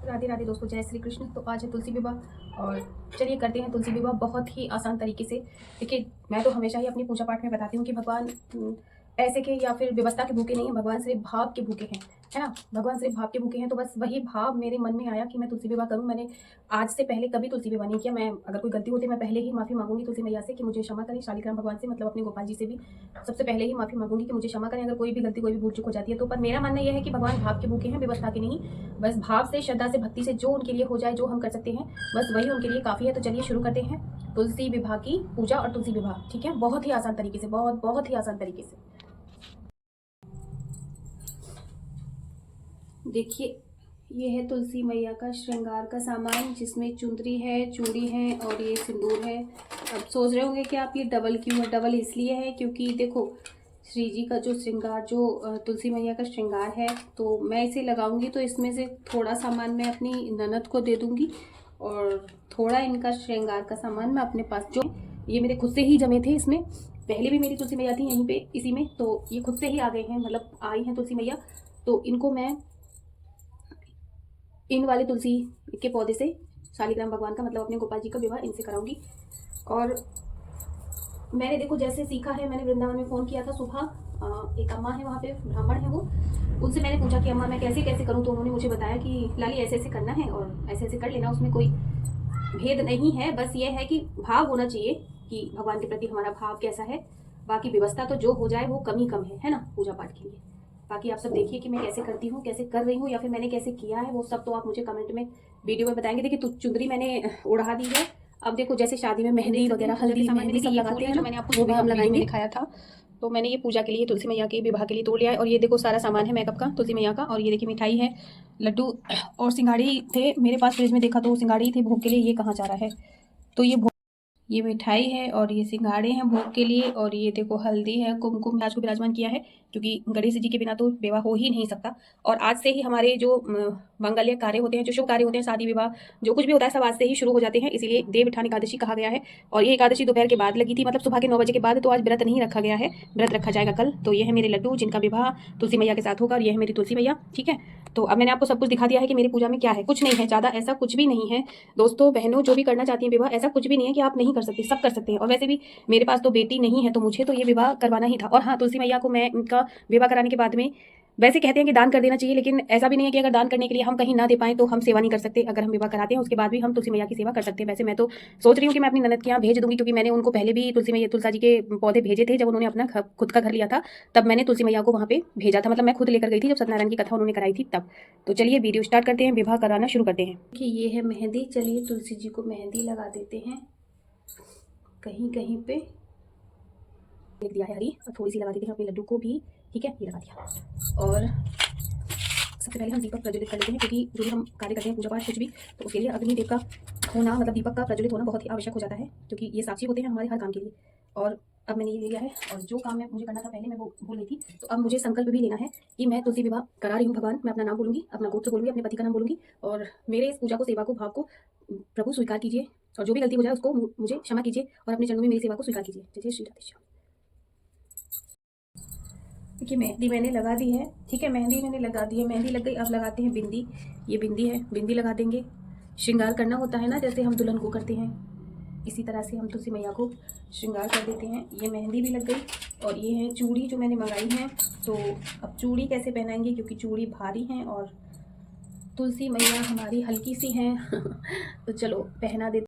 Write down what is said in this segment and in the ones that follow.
राधे राधे दोस्तों, जय श्री कृष्ण। तो आज है तुलसी विवाह और चलिए करते हैं तुलसी विवाह बहुत ही आसान तरीके से। देखिए, मैं तो हमेशा ही अपनी पूजा पाठ में बताती हूँ कि भगवान पैसे के या फिर व्यवस्था के भूखे नहीं है, भगवान सिर्फ भाव के भूखे हैं, है ना। भगवान सिर्फ भाव के भूखे हैं। तो बस वही भाव मेरे मन में आया कि मैं तुलसी विवाह करूँ। मैंने आज से पहले कभी तुलसी विवाह नहीं किया। मैं अगर कोई गलती होती है मैं पहले ही माफ़ी मांगूंगी तुलसी मैया से कि मुझे क्षमा करें। शालिग्राम भगवान से मतलब अपने गोपाल जी से भी सबसे पहले ही माफ़ी मांगूंगी कि मुझे क्षमा करें अगर कोई भी गलती कोई भी भूल चूक हो जाती है तो। पर मेरा मानना यह है कि भगवान भाव के भूखे हैं, व्यवस्था के नहीं। बस भाव से, श्रद्धा से, भक्ति से जो उनके लिए हो जाए, जो हम कर सकते हैं बस वही उनके लिए काफ़ी है। तो चलिए शुरू करते हैं तुलसी विवाह की पूजा और तुलसी विवाह, ठीक है। बहुत ही आसान तरीके से, बहुत ही आसान तरीके से। देखिए, ये है तुलसी मैया का श्रृंगार का सामान, जिसमें चुंदरी है, चूड़ी है और ये सिंदूर है। अब सोच रहे होंगे कि आप ये डबल क्यों है। डबल इसलिए है क्योंकि देखो, श्री जी का जो श्रृंगार, जो तुलसी मैया का श्रृंगार है, तो मैं इसे लगाऊंगी तो इसमें से थोड़ा सामान मैं अपनी ननद को दे दूंगी और थोड़ा इनका श्रृंगार का सामान मैं अपने पास, जो ये मेरे खुद से ही जमे थे। इसमें पहले भी मेरी तुलसी मैया थी यहीं पे इसी में, तो ये खुद से ही आ गए हैं, मतलब आई हैं तुलसी मैया। तो इनको मैं इन वाले तुलसी के पौधे से, शालिग्राम भगवान का मतलब अपने गोपाल जी का विवाह इनसे कराऊंगी। और मैंने देखो जैसे सीखा है, मैंने वृंदावन में फ़ोन किया था सुबह, एक अम्मा है वहाँ पे, ब्राह्मण है वो, उनसे मैंने पूछा कि अम्मा मैं कैसे कैसे करूँ। तो उन्होंने मुझे बताया कि लाली ऐसे ऐसे करना है और ऐसे ऐसे कर लेना, उसमें कोई भेद नहीं है। बस ये है कि भाव होना चाहिए कि भगवान के प्रति हमारा भाव कैसा है। बाकी व्यवस्था तो जो हो जाए वो कम ही कम है ना, पूजा पाठ के लिए। बाकी आप सब देखिए कि मैं कैसे करती हूँ, कैसे कर रही हूँ, या फिर मैंने कैसे किया है, वो सब तो आप मुझे कमेंट में, वीडियो में बताएंगे। देखिए चुंदरी मैंने उड़ा दी है। अब देखो जैसे शादी में मेहंदी वगैरह, हल्दी मेहंदी सब लगाते हैं, जो मैंने आपको वो भी हम लगाएंगे, दिखाया था। तो मैंने ये पूजा के लिए, तुलसी मैया के विवाह के लिए तोड़ लिया है। और ये देखो सारा सामान है मेकअप का तुलसी मैया का। और ये देखिए मिठाई है, लड्डू और सिंगाड़ी थे मेरे पास फ्रिज में, देखा तो सिंगाड़ी थी भोग के लिए। ये कहाँ जा रहा है, तो ये मिठाई है और ये सिंगाड़े हैं भोग के लिए। और ये देखो हल्दी है, कुमकुम आज को विराजमान किया है, क्योंकि गणेश जी के बिना तो विवाह हो ही नहीं सकता। और आज से ही हमारे जो मंगल्य कार्य होते हैं, जो शुभ कार्य होते हैं, शादी विवाह जो कुछ भी होता है सब आज से ही शुरू हो जाते हैं। इसीलिए देव उठान एकादशी कहा गया है। और ये एकादशी दोपहर के बाद लगी थी, मतलब सुबह के 9 बजे के बाद। तो आज व्रत नहीं रखा गया है, व्रत रखा जाएगा कल। तो ये है मेरे लड्डू जिनका विवाह तुलसी मैया के साथ होगा। और ये है मेरी तुलसी मैया, ठीक है। तो अब मैंने आपको सब कुछ दिखा दिया है कि मेरी पूजा में क्या है। कुछ नहीं है ज़्यादा, ऐसा कुछ भी नहीं है दोस्तों बहनों, जो भी करना चाहती हैं विवाह, ऐसा कुछ भी नहीं है कि आप नहीं कर सकते, सब कर सकते हैं। और वैसे भी मेरे पास तो बेटी नहीं है, तो मुझे तो ये विवाह करवाना ही था। और हाँ, तुलसी मैया को मैं उनका विवाह कराने के बाद में, वैसे कहते हैं कि दान कर देना चाहिए, लेकिन ऐसा भी नहीं है कि अगर दान करने के लिए हम कहीं ना दे पाएं तो हम सेवा नहीं कर सकते। अगर हम विवाह कराते हैं उसके बाद भी हम तुलसी मैया की सेवा कर सकते हैं। वैसे मैं तो सोच रही हूँ कि मैं अपनी ननद के यहाँ भेज दूंगी, क्योंकि मैंने उनको पहले भी तुलसा जी के पौधे भेजे थे। जब उन्होंने अपना खुद का घर लिया था तब मैंने तुलसी मैया को वहाँ पे भेजा था, मतलब मैं खुद लेकर गई थी जब सत्यनारायण की कथा उन्होंने कराई थी तब। तो चलिए वीडियो स्टार्ट करते हैं, विवाह कराना शुरू करते हैं। कि ये है मेहंदी, चलिए तुलसी जी को मेहंदी लगा देते हैं कहीं कहीं पे। लिख दिया है हरी, और थोड़ी सी लगा देते हैं अपने लड्डू को भी, ठीक है, ये लगा दिया। और सबसे पहले हम दीपक प्रज्वलित कर लेते हैं, क्योंकि जो भी हम कार्य करते हैं पूजा पाठ कुछ भी, तो उसके लिए अग्निदेव का होना, मतलब दीपक का प्रज्वलित होना बहुत ही आवश्यक हो जाता है, क्योंकि ये साक्षी होते हैं हमारे हर काम के लिए। और अब मैंने ये ले लिया है, और जो काम मुझे करना था पहले मैं वो भूल रही थी। तो अब मुझे संकल्प भी लेना है कि मैं तुलसी विवाह करा रही हूँ भगवान। मैं अपना नाम बोलूँगी, अपना गोत्र बोलूँगी, अपने पति का नाम बोलूँगी, और मेरे इस पूजा को, सेवा को, भाव को प्रभु स्वीकार कीजिए। और जो भी गलती हो जाए उसको मुझे क्षमा कीजिए, और अपने चरणों में मेरी सेवा को स्वीकार कीजिए। जय श्री राधे श्याम। देखिए मेहंदी मैंने लगा दी है, ठीक है, मेहंदी मैंने लगा दी है, मेहंदी लग गई। अब लगाते हैं बिंदी। ये बिंदी है, बिंदी लगा देंगे। श्रृंगार करना होता है ना, जैसे हम दुल्हन को करते हैं, इसी तरह से हम तुलसी मैया को श्रृंगार कर देते हैं। ये मेहंदी भी लग गई। और ये है चूड़ी जो मैंने मंगाई है। तो अब चूड़ी कैसे पहनाएंगे, क्योंकि चूड़ी भारी हैं और तुलसी मैया हमारी हल्की सी हैं तो चलो पहना देते।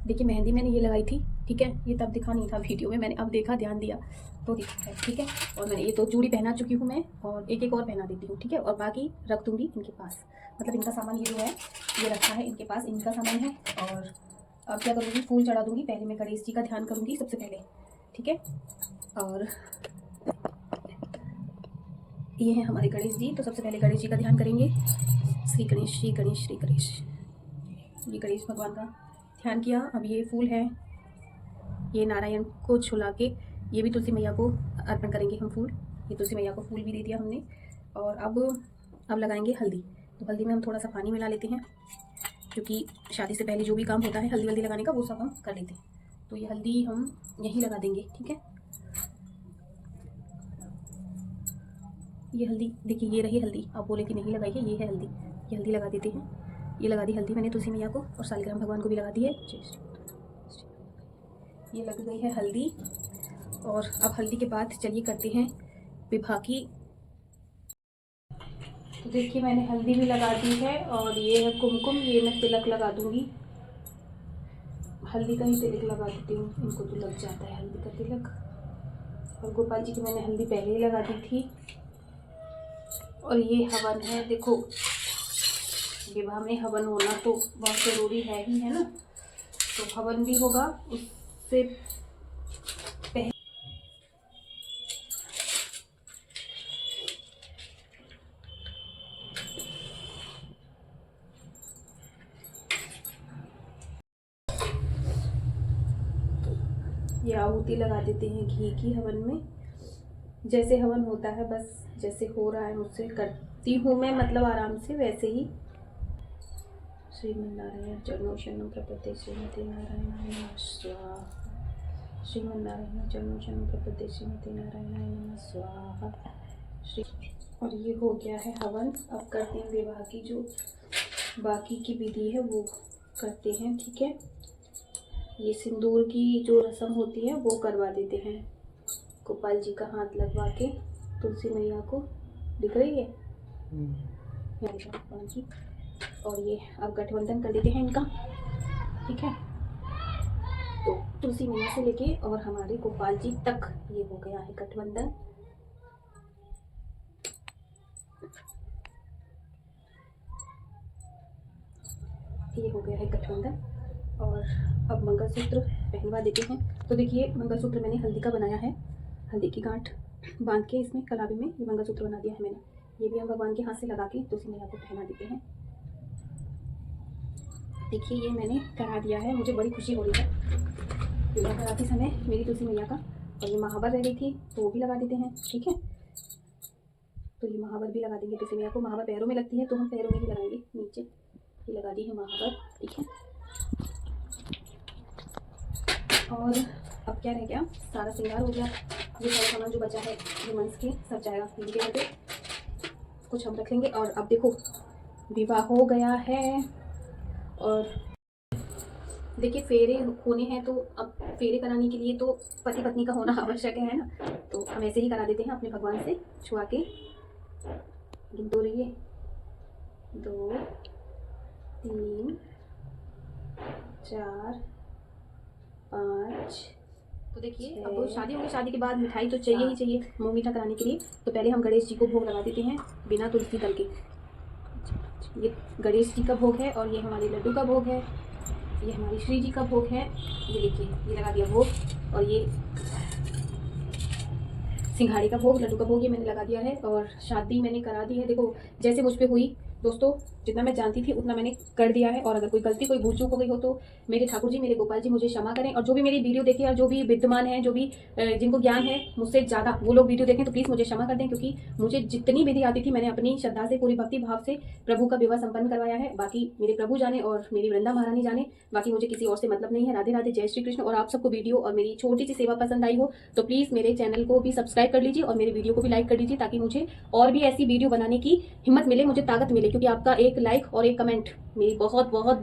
देखिए मेहंदी मैंने ये लगाई थी, ठीक है, ये तब दिखा नहीं था वीडियो में, मैंने अब देखा, ध्यान दिया तो दिखा है, ठीक है। और मैंने ये तो चूड़ी पहना चुकी हूँ मैं, और एक एक और पहना देती हूँ, ठीक है। और बाकी रख दूँगी इनके पास, मतलब इनका सामान ये जो है ये रखा है इनके पास, इनका सामान है। और अब क्या करूँगी, फूल चढ़ा दूँगी। पहले मैं गणेश जी का ध्यान करूँगी सबसे पहले, ठीक है। और ये हैं हमारे गणेश जी, तो सबसे पहले गणेश जी का ध्यान करेंगे। श्री गणेश, श्री गणेश, श्री गणेश। ये गणेश भगवान का ध्यान किया। अब ये फूल है, ये नारायण को छुला के ये भी तुलसी मैया को अर्पण करेंगे हम फूल। ये तुलसी मैया को फूल भी दे दिया हमने। और अब लगाएंगे हल्दी। तो हल्दी में हम थोड़ा सा पानी मिला लेते हैं, क्योंकि शादी से पहले जो भी काम होता है हल्दी वल्दी लगाने का वो सब हम कर लेते हैं। तो ये हल्दी हम यहीं लगा देंगे, ठीक है। ये हल्दी देखिए, ये रही हल्दी। आप बोले कि नहीं लगाई है, ये है हल्दी, ये हल्दी लगा देते हैं। ये लगा दी हल्दी मैंने तुलसी मैया को और शालिग्राम भगवान को भी लगा दी है। ये लग गई है हल्दी। और अब हल्दी के बाद चलिए करते हैं विवाह की। तो देखिए मैंने हल्दी भी लगा दी है और ये है कुमकुम, ये मैं तिलक लगा दूंगी। हल्दी का ही तिलक लगा देती हूँ, इनको तो लग जाता है हल्दी का तिलक। और गोपाल जी की मैंने हल्दी पहले ही लगा दी थी। और ये हवन है, देखो विवाह में हवन होना तो बहुत ज़रूरी है ही, है ना। तो हवन भी होगा उससे पहले। ये आहुति लगा देते हैं घी की हवन में। जैसे हवन होता है बस जैसे हो रहा है मुझसे करती हूँ मैं, मतलब आराम से वैसे ही। श्रीमन्नारायण चरणों शरणों प्रपद्ये श्रीमते नारायणाय नमः स्वाहा। श्रीमन्नारायण चरणों शरणों प्रपद्ये श्रीमते नारायणाय नमः स्वाहा। और ये हो गया है हवन। अब करते हैं विवाह की जो बाकी की विधि है वो करते हैं, ठीक है। ये सिंदूर की जो रस्म होती है वो करवा देते हैं गोपाल जी का हाथ लगवा के तुलसी मैया को। दिख रही है भगवान की। और ये अब गठबंधन कर देते हैं इनका, ठीक है। तो तुलसी मैया से लेके और हमारे गोपाल जी तक ये हो गया है गठबंधन। ये हो गया है गठबंधन। और अब मंगलसूत्र पहनवा देते हैं। तो देखिए मंगलसूत्र मैंने हल्दी का बनाया है, हल्दी की गांठ बांध के इसमें कलाबी में ये मंगलसूत्र बना दिया है मैंने। ये भी हम भगवान के हाथ से लगा के तुलसी मैया को पहना देते हैं। देखिए ये मैंने करा दिया है, मुझे बड़ी खुशी हो रही है विवाह कराते समय मेरी तुलसी मैया का। और ये महावर रह गई थी तो वो भी लगा देते हैं, ठीक है। तो ये महावर भी लगा देंगे तुलसी मैया को। महावर पैरों में लगती है तो हम पैरों में भी लगाएंगे, नीचे ये लगा दी है महावर, ठीक है। और अब क्या रह गया, सारा श्रृंगार हो गया। ये सारा सामान जो बचा है ये मंस के सब जाएगा दीदी के घर पे, कुछ हम रख लेंगे। और अब देखो विवाह हो गया है। और देखिए फेरे होने हैं तो अब फेरे कराने के लिए तो पति पत्नी का होना आवश्यक है ना। तो हम ऐसे ही करा देते हैं अपने भगवान से छुआ के। गिनते रहिए 2 3 4 5। तो देखिए अब शादी होगी, शादी के बाद मिठाई तो चाहिए ही चाहिए मुँह मीठा कराने के लिए। तो पहले हम गणेश जी को भोग लगा देते हैं बिना तुलसी दल के। ये गणेश जी का भोग है और ये हमारे लड्डू का भोग है, ये हमारी श्री जी का भोग है। ये देखिए ये लगा दिया भोग। और ये सिंघाड़े का भोग, लड्डू का भोग ये मैंने लगा दिया है। और शादी मैंने करा दी है। देखो जैसे मुझ पे हुई दोस्तों, जितना मैं जानती थी उतना मैंने कर दिया है। और अगर कोई गलती कोई भूल चूक हो गई हो तो मेरे ठाकुर जी मेरे गोपाल जी मुझे क्षमा करें। और जो भी मेरी वीडियो देखे और जो भी विद्यमान है, जो भी जिनको ज्ञान है मुझसे ज़्यादा, वो लोग वीडियो देखें तो प्लीज़ मुझे क्षमा कर दें। क्योंकि मुझे जितनी विधि आती थी मैंने अपनी श्रद्धा से पूरी भक्ति भाव से प्रभु का विवाह संपन्न करवाया है। बाकी मेरे प्रभु जाने और मेरी वृंदा महारानी जाने, बाकी मुझे किसी और से मतलब नहीं है। राधे राधे, जय श्री कृष्ण। और आप सबको वीडियो और मेरी छोटी सी सेवा पसंद आई हो तो प्लीज़ मेरे चैनल को भी सब्सक्राइब कर लीजिए और मेरे वीडियो को भी लाइक कर लीजिए, ताकि मुझे और भी ऐसी वीडियो बनाने की हिम्मत मिले, मुझे ताकत मिले। क्योंकि आपका एक लाइक और एक कमेंट मेरी बहुत बहुत